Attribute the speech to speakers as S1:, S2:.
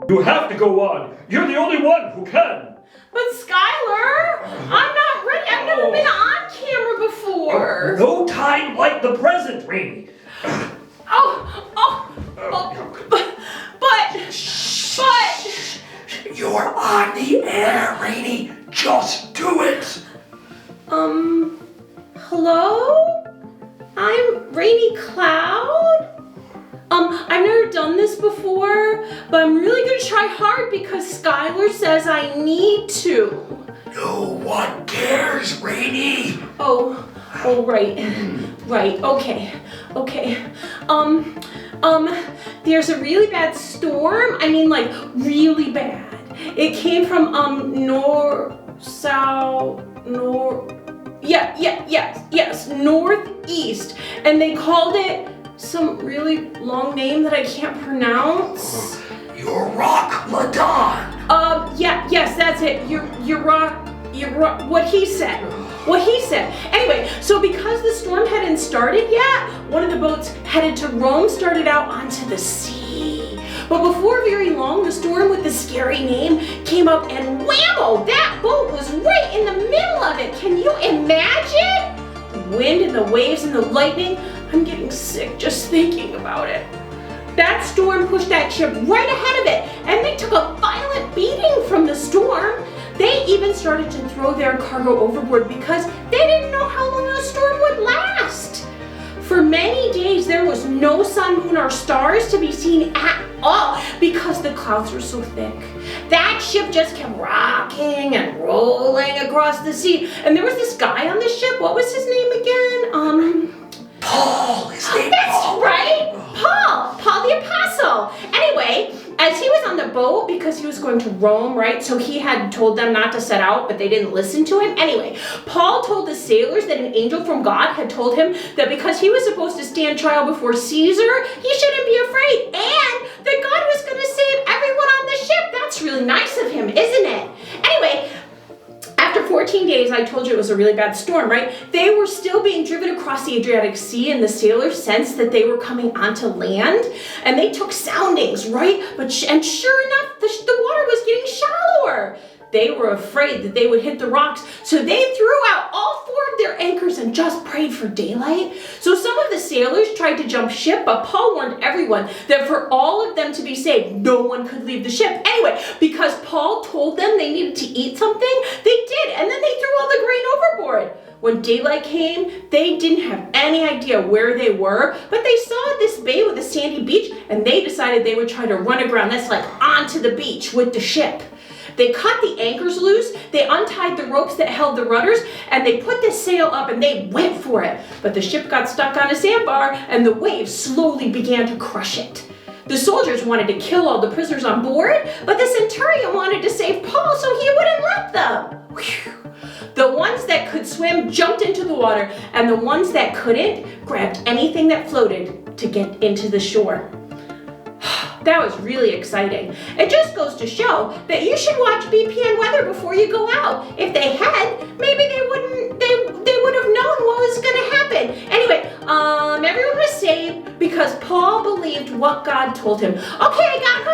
S1: You have to go on. You're the only one who can.
S2: But Skylar, I'm not ready. I've never been on camera before.
S1: No time like the present, Rainy.
S2: But.
S1: You're on the air, Rainy. Just do it.
S2: Hello? I'm Rainy Cloud. I've never done this before, but I'm really gonna try hard because Skylar says I need to.
S1: No one cares, Rainy.
S2: Oh, right, okay. There's a really bad storm. I mean, like, really bad. It came from, northeast, and they called it some really long name that I can't pronounce.
S1: You're Rock Ladon.
S2: Yes, that's it. You're rock, what he said. Anyway, so because the storm hadn't started yet, one of the boats headed to Rome started out onto the sea. But before very long, the storm with the scary name came up and whammo, that boat was right in the middle of it. Can you imagine? The wind and the waves and the lightning, I'm getting sick just thinking about it. That storm pushed that ship right ahead of it, and they took a violent beating from the storm. They even started to throw their cargo overboard because they didn't know how long the storm would last. For many days, there was no sun, moon, or stars to be seen at all because the clouds were so thick. That ship just kept rocking and rolling across the sea. And there was this guy on the ship. What was his name again?
S1: Paul, his name
S2: That's
S1: Paul.
S2: right, Paul the Apostle. Anyway, as he was on the boat, because he was going to Rome, right? So he had told them not to set out, but they didn't listen to him. Anyway, Paul told the sailors that an angel from God had told him that because he was supposed to stand trial before Caesar, he shouldn't be afraid, and that God was going to save everyone on the ship. That's really nice of him, isn't it? Anyway, after 14 days, I told you it was a really bad storm, right? They were still being driven across the Adriatic Sea, and the sailors sensed that they were coming onto land, and they took soundings, right? And sure enough, the water was getting shallower. They were afraid that they would hit the rocks, so they threw out all 4 of their anchors and just prayed for daylight. So some of the sailors tried to jump ship, but Paul warned everyone that for all of them to be saved, no one could leave the ship. Anyway, because Paul told them they needed to eat something, they did, and then they threw all the grain overboard. When daylight came, they didn't have any idea where they were, but they saw this bay with a sandy beach, and they decided they would try to run aground, that's like onto the beach with the ship. They cut the anchors loose, they untied the ropes that held the rudders, and they put the sail up and they went for it. But the ship got stuck on a sandbar and the waves slowly began to crush it. The soldiers wanted to kill all the prisoners on board, but the centurion wanted to save Paul, so he wouldn't let them. Whew. The ones that could swim jumped into the water, and the ones that couldn't grabbed anything that floated to get into the shore. That was really exciting. It just goes to show that you should watch BPN weather before you go out. If they had, maybe they would have known what was gonna happen. Anyway, everyone was saved because Paul believed what God told him. Okay, I gotta